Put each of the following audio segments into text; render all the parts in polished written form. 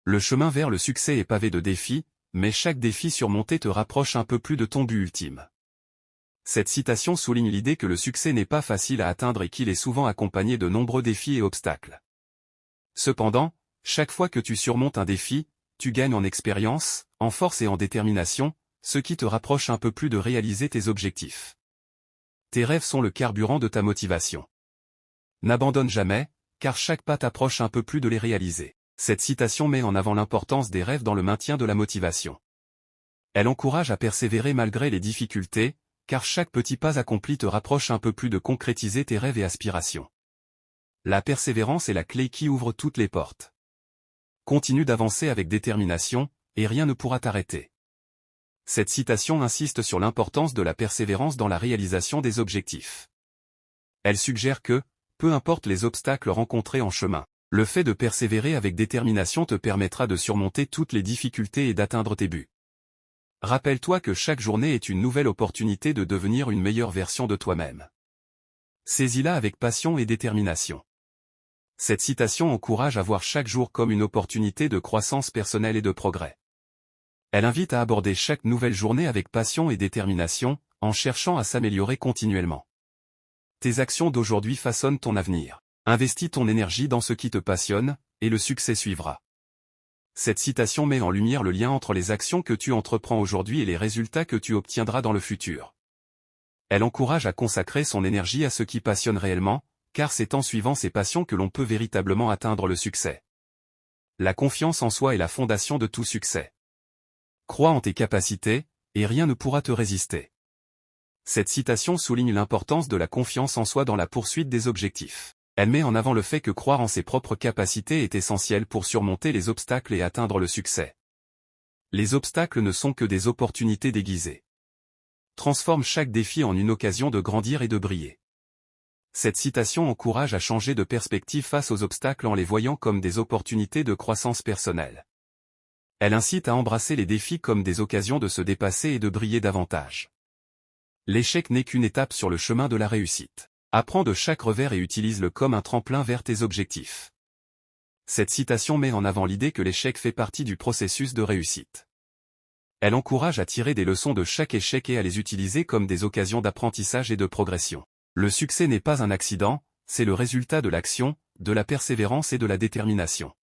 Le chemin vers le succès est pavé de défis, mais chaque défi surmonté te rapproche un peu plus de ton but ultime. Cette citation souligne l'idée que le succès n'est pas facile à atteindre et qu'il est souvent accompagné de nombreux défis et obstacles. Cependant, chaque fois que tu surmontes un défi, tu gagnes en expérience, en force et en détermination, ce qui te rapproche un peu plus de réaliser tes objectifs. Tes rêves sont le carburant de ta motivation. N'abandonne jamais, car chaque pas t'approche un peu plus de les réaliser. Cette citation met en avant l'importance des rêves dans le maintien de la motivation. Elle encourage à persévérer malgré les difficultés, car chaque petit pas accompli te rapproche un peu plus de concrétiser tes rêves et aspirations. La persévérance est la clé qui ouvre toutes les portes. Continue d'avancer avec détermination, et rien ne pourra t'arrêter. Cette citation insiste sur l'importance de la persévérance dans la réalisation des objectifs. Elle suggère que, peu importe les obstacles rencontrés en chemin, le fait de persévérer avec détermination te permettra de surmonter toutes les difficultés et d'atteindre tes buts. Rappelle-toi que chaque journée est une nouvelle opportunité de devenir une meilleure version de toi-même. Saisis-la avec passion et détermination. Cette citation encourage à voir chaque jour comme une opportunité de croissance personnelle et de progrès. Elle invite à aborder chaque nouvelle journée avec passion et détermination, en cherchant à s'améliorer continuellement. Tes actions d'aujourd'hui façonnent ton avenir. Investis ton énergie dans ce qui te passionne, et le succès suivra. Cette citation met en lumière le lien entre les actions que tu entreprends aujourd'hui et les résultats que tu obtiendras dans le futur. Elle encourage à consacrer son énergie à ce qui passionne réellement, car c'est en suivant ses passions que l'on peut véritablement atteindre le succès. La confiance en soi est la fondation de tout succès. Crois en tes capacités, et rien ne pourra te résister. Cette citation souligne l'importance de la confiance en soi dans la poursuite des objectifs. Elle met en avant le fait que croire en ses propres capacités est essentiel pour surmonter les obstacles et atteindre le succès. Les obstacles ne sont que des opportunités déguisées. Transforme chaque défi en une occasion de grandir et de briller. Cette citation encourage à changer de perspective face aux obstacles en les voyant comme des opportunités de croissance personnelle. Elle incite à embrasser les défis comme des occasions de se dépasser et de briller davantage. L'échec n'est qu'une étape sur le chemin de la réussite. Apprends de chaque revers et utilise-le comme un tremplin vers tes objectifs. Cette citation met en avant l'idée que l'échec fait partie du processus de réussite. Elle encourage à tirer des leçons de chaque échec et à les utiliser comme des occasions d'apprentissage et de progression. Le succès n'est pas un accident, c'est le résultat de l'action, de la persévérance et de la détermination.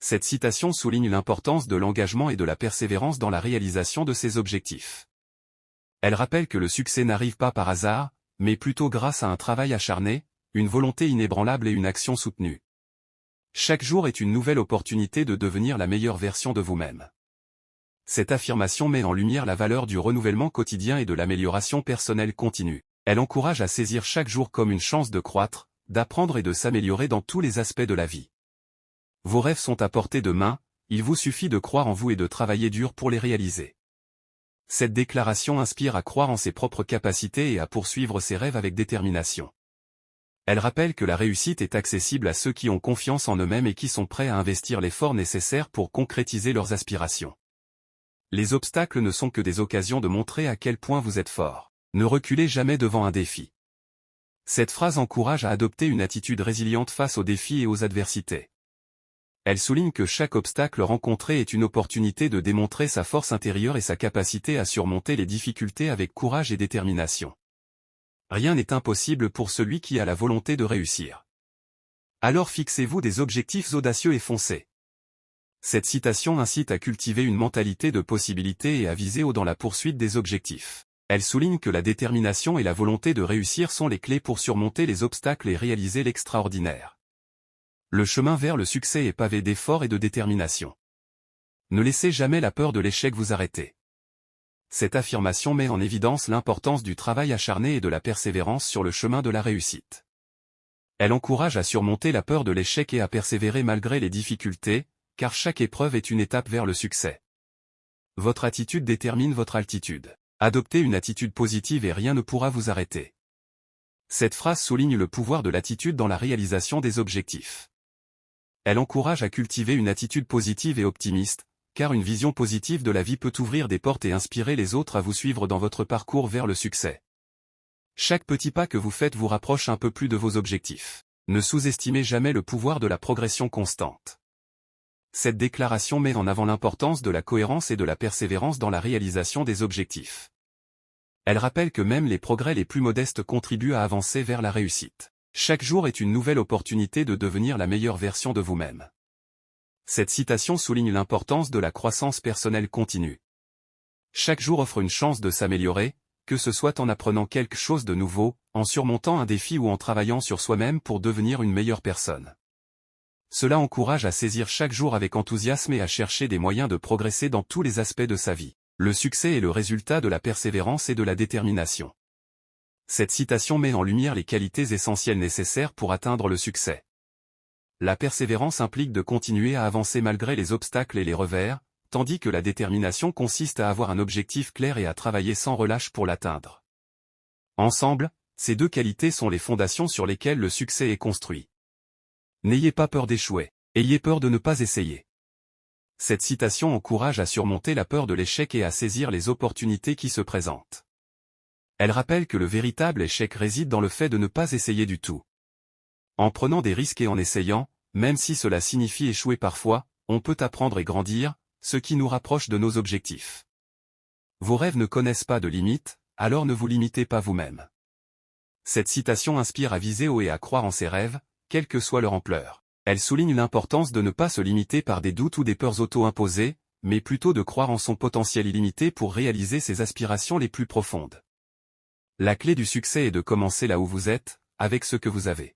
Cette citation souligne l'importance de l'engagement et de la persévérance dans la réalisation de ses objectifs. Elle rappelle que le succès n'arrive pas par hasard, mais plutôt grâce à un travail acharné, une volonté inébranlable et une action soutenue. Chaque jour est une nouvelle opportunité de devenir la meilleure version de vous-même. Cette affirmation met en lumière la valeur du renouvellement quotidien et de l'amélioration personnelle continue. Elle encourage à saisir chaque jour comme une chance de croître, d'apprendre et de s'améliorer dans tous les aspects de la vie. Vos rêves sont à portée de main, il vous suffit de croire en vous et de travailler dur pour les réaliser. Cette déclaration inspire à croire en ses propres capacités et à poursuivre ses rêves avec détermination. Elle rappelle que la réussite est accessible à ceux qui ont confiance en eux-mêmes et qui sont prêts à investir l'effort nécessaire pour concrétiser leurs aspirations. Les obstacles ne sont que des occasions de montrer à quel point vous êtes fort. Ne reculez jamais devant un défi. Cette phrase encourage à adopter une attitude résiliente face aux défis et aux adversités. Elle souligne que chaque obstacle rencontré est une opportunité de démontrer sa force intérieure et sa capacité à surmonter les difficultés avec courage et détermination. Rien n'est impossible pour celui qui a la volonté de réussir. Alors fixez-vous des objectifs audacieux et foncez. Cette citation incite à cultiver une mentalité de possibilité et à viser haut dans la poursuite des objectifs. Elle souligne que la détermination et la volonté de réussir sont les clés pour surmonter les obstacles et réaliser l'extraordinaire. Le chemin vers le succès est pavé d'efforts et de détermination. Ne laissez jamais la peur de l'échec vous arrêter. Cette affirmation met en évidence l'importance du travail acharné et de la persévérance sur le chemin de la réussite. Elle encourage à surmonter la peur de l'échec et à persévérer malgré les difficultés, car chaque épreuve est une étape vers le succès. Votre attitude détermine votre altitude. Adoptez une attitude positive et rien ne pourra vous arrêter. Cette phrase souligne le pouvoir de l'attitude dans la réalisation des objectifs. Elle encourage à cultiver une attitude positive et optimiste, car une vision positive de la vie peut ouvrir des portes et inspirer les autres à vous suivre dans votre parcours vers le succès. Chaque petit pas que vous faites vous rapproche un peu plus de vos objectifs. Ne sous-estimez jamais le pouvoir de la progression constante. Cette déclaration met en avant l'importance de la cohérence et de la persévérance dans la réalisation des objectifs. Elle rappelle que même les progrès les plus modestes contribuent à avancer vers la réussite. Chaque jour est une nouvelle opportunité de devenir la meilleure version de vous-même. Cette citation souligne l'importance de la croissance personnelle continue. Chaque jour offre une chance de s'améliorer, que ce soit en apprenant quelque chose de nouveau, en surmontant un défi ou en travaillant sur soi-même pour devenir une meilleure personne. Cela encourage à saisir chaque jour avec enthousiasme et à chercher des moyens de progresser dans tous les aspects de sa vie. Le succès est le résultat de la persévérance et de la détermination. Cette citation met en lumière les qualités essentielles nécessaires pour atteindre le succès. La persévérance implique de continuer à avancer malgré les obstacles et les revers, tandis que la détermination consiste à avoir un objectif clair et à travailler sans relâche pour l'atteindre. Ensemble, ces deux qualités sont les fondations sur lesquelles le succès est construit. N'ayez pas peur d'échouer, ayez peur de ne pas essayer. Cette citation encourage à surmonter la peur de l'échec et à saisir les opportunités qui se présentent. Elle rappelle que le véritable échec réside dans le fait de ne pas essayer du tout. En prenant des risques et en essayant, même si cela signifie échouer parfois, on peut apprendre et grandir, ce qui nous rapproche de nos objectifs. Vos rêves ne connaissent pas de limites, alors ne vous limitez pas vous-même. Cette citation inspire à viser haut et à croire en ses rêves, quelle que soit leur ampleur. Elle souligne l'importance de ne pas se limiter par des doutes ou des peurs auto-imposées, mais plutôt de croire en son potentiel illimité pour réaliser ses aspirations les plus profondes. La clé du succès est de commencer là où vous êtes, avec ce que vous avez.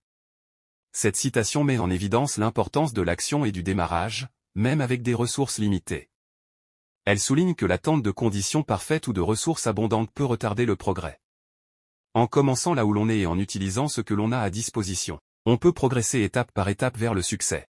Cette citation met en évidence l'importance de l'action et du démarrage, même avec des ressources limitées. Elle souligne que l'attente de conditions parfaites ou de ressources abondantes peut retarder le progrès. En commençant là où l'on est et en utilisant ce que l'on a à disposition, on peut progresser étape par étape vers le succès.